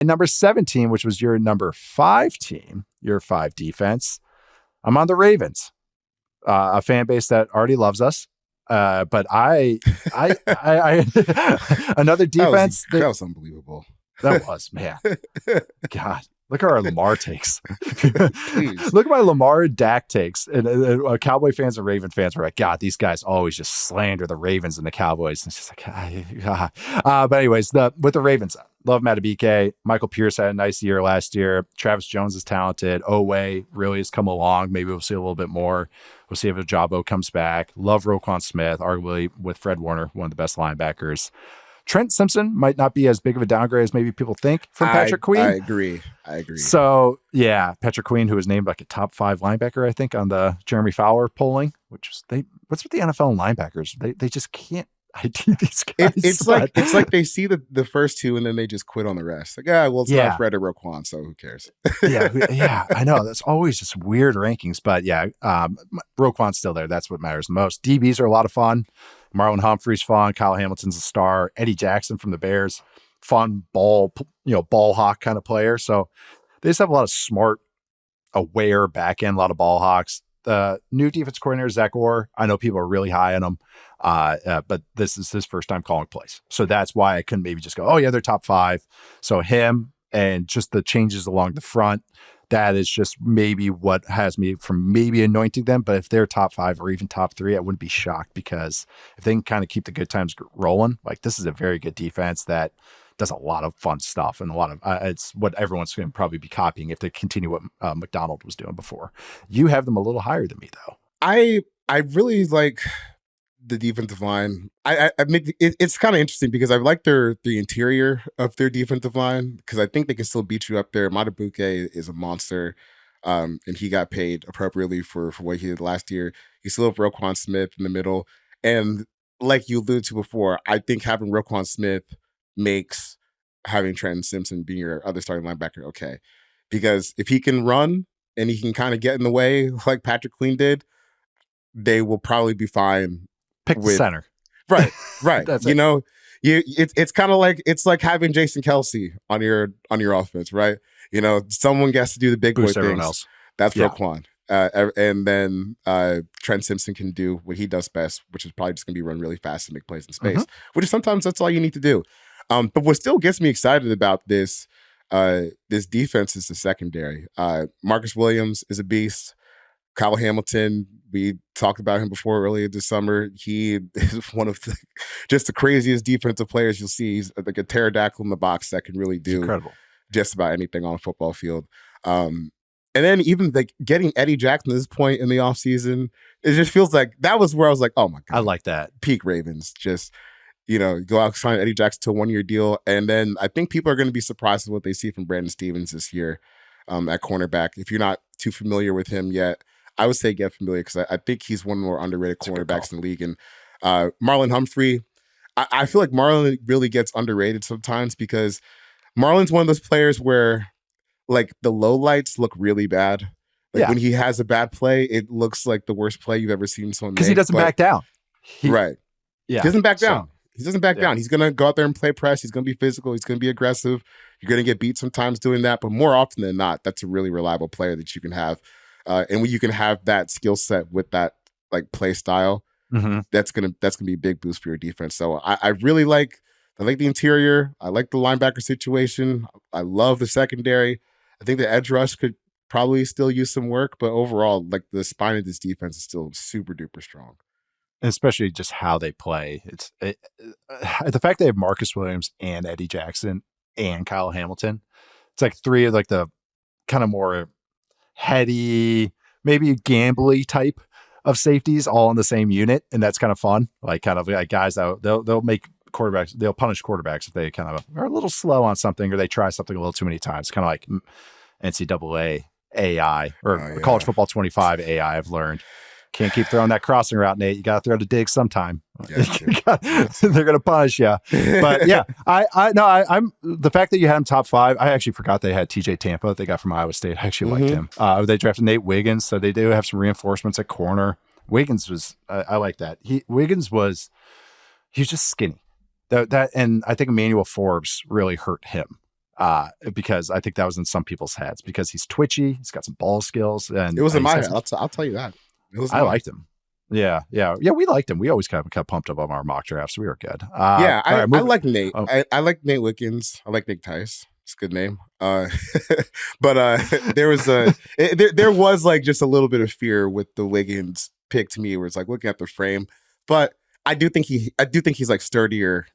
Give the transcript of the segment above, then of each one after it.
And number 17, which was your number 5 team, your 5 defense, I'm on the Ravens, a fan base that already loves us. But I another defense. That was unbelievable. That was, man. God, look at our Lamar takes. Look at my Lamar and Dak takes. And Cowboy fans and Raven fans were like, God, these guys always just slander the Ravens and the Cowboys. And it's just like, but anyways, with the Ravens, love Matabike. Michael Pierce had a nice year last year. Travis Jones is talented. Oweh really has come along. Maybe we'll see a little bit more. We'll see if Ajabo comes back. Love Roquan Smith, arguably with Fred Warner, one of the best linebackers. Trent Simpson might not be as big of a downgrade as maybe people think from Patrick Queen. I agree. So, yeah, Patrick Queen, who was named like a top 5 linebacker, I think, on the Jeremy Fowler polling, which is what's with the NFL and linebackers? They just can't ID these guys. It's like they see the first 2 and then they just quit on the rest. Like, it's not Fred or Roquan, so who cares? yeah, I know. That's always just weird rankings. But yeah, Roquan's still there. That's what matters most. DBs are a lot of fun. Marlon Humphrey's fun. Kyle Hamilton's a star. Eddie Jackson from the Bears, fun ball hawk kind of player. So they just have a lot of smart, aware back end, a lot of ball hawks. The new defense coordinator, Zach Orr, I know people are really high on him, but this is his first time calling plays. So that's why I couldn't maybe just go, oh yeah, they're top 5. So him and just the changes along the front, that is just maybe what has me from maybe anointing them. But if they're top 5 or even top 3, I wouldn't be shocked, because if they can kind of keep the good times rolling, like this is a very good defense that does a lot of fun stuff, and a lot of it's what everyone's going to probably be copying if they continue what McDonald was doing before. You have them a little higher than me, though. I really like the defensive line. I make it's kind of interesting because I like the interior of their defensive line, because I think they can still beat you up there. Madubuike is a monster, and he got paid appropriately for what he did last year. You still have Roquan Smith in the middle, and like you alluded to before, I think having Roquan Smith makes having Trenton Simpson be your other starting linebacker okay, because if he can run and he can kind of get in the way like Patrick Queen did, they will probably be fine. Pick the center. Right. That's you know, it's kind of like, it's like having Jason Kelsey on your offense, right? You know, someone gets to do the big boy things. Else. That's Roquan. And then Trent Simpson can do what he does best, which is probably just going to be run really fast and make plays in space, which is sometimes that's all you need to do. But what still gets me excited about this defense is the secondary. Marcus Williams is a beast. Kyle Hamilton, we talked about him before earlier this summer. He is one of just the craziest defensive players you'll see. He's like a pterodactyl in the box that can really do just about anything on a football field. And then even like getting Eddie Jackson at this point in the offseason, it just feels like that was where I was like, oh my God. I like that. Peak Ravens. Just, go out and sign Eddie Jackson to a 1-year deal. And then I think people are going to be surprised with what they see from Brandon Stevens this year at cornerback. If you're not too familiar with him yet, I would say get familiar, because I think he's one of the more underrated cornerbacks in the league. And Marlon Humphrey, I feel like Marlon really gets underrated sometimes, because Marlon's one of those players where like the lowlights look really bad. Like when he has a bad play, it looks like the worst play you've ever seen someone make. Because he doesn't back down. Right. Yeah. He doesn't back down. He doesn't back down. He's going to go out there and play press. He's going to be physical. He's going to be aggressive. You're going to get beat sometimes doing that. But more often than not, that's a really reliable player that you can have. And when you can have that skill set with that like play style, that's gonna be a big boost for your defense. So I really like the interior. I like the linebacker situation. I love the secondary. I think the edge rush could probably still use some work, but overall, like the spine of this defense is still super duper strong. And especially just how they play. The fact they have Marcus Williams and Eddie Jackson and Kyle Hamilton. It's like 3 of like the kind of more heady, maybe gambly type of safeties all in the same unit, and that's kind of fun. Like kind of like guys that they'll make quarterbacks, they'll punish quarterbacks if they kind of are a little slow on something or they try something a little too many times. Kind of like NCAA AI or College Football 25 AI. I've learned can't keep throwing that crossing route, Nate. You got to throw the dig sometime. Yeah, they're going to punish you. But yeah, I'm the fact that you had him top 5. I actually forgot they had TJ Tampa. They got from Iowa State. I actually liked him. They drafted Nate Wiggins, so they do have some reinforcements at corner. Wiggins was, I like that. Wiggins was just skinny. That and I think Emmanuel Forbes really hurt him. because I think that was in some people's heads because he's twitchy. He's got some ball skills. And it was in my head. I'll tell you that. I liked him. Yeah. We liked him. We always kept pumped up on our mock drafts. We were good. I like Nate. I like Nate Wickens. I like Nick Tice. It's a good name. But there was like just a little bit of fear with the Wiggins pick to me, where it's like looking at the frame. But I do think he's like sturdier,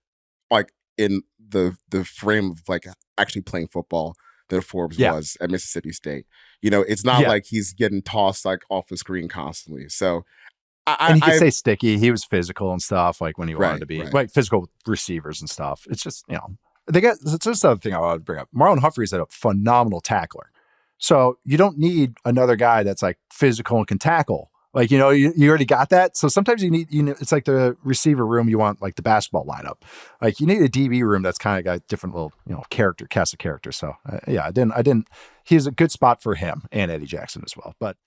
like in the frame of like actually playing football than Forbes was at Mississippi State. It's not like he's getting tossed like off the screen constantly. So and he could stay sticky. He was physical and stuff, like when he wanted to be, like physical receivers and stuff. It's just, they got, that's just the other thing I wanted to bring up. Marlon Humphrey's a phenomenal tackler. So you don't need another guy that's like physical and can tackle. Like, you already got that. So sometimes you need, it's like the receiver room, you want like the basketball lineup. Like you need a DB room that's kind of got different little, cast of characters. So I didn't, he's a good spot for him and Eddie Jackson as well. But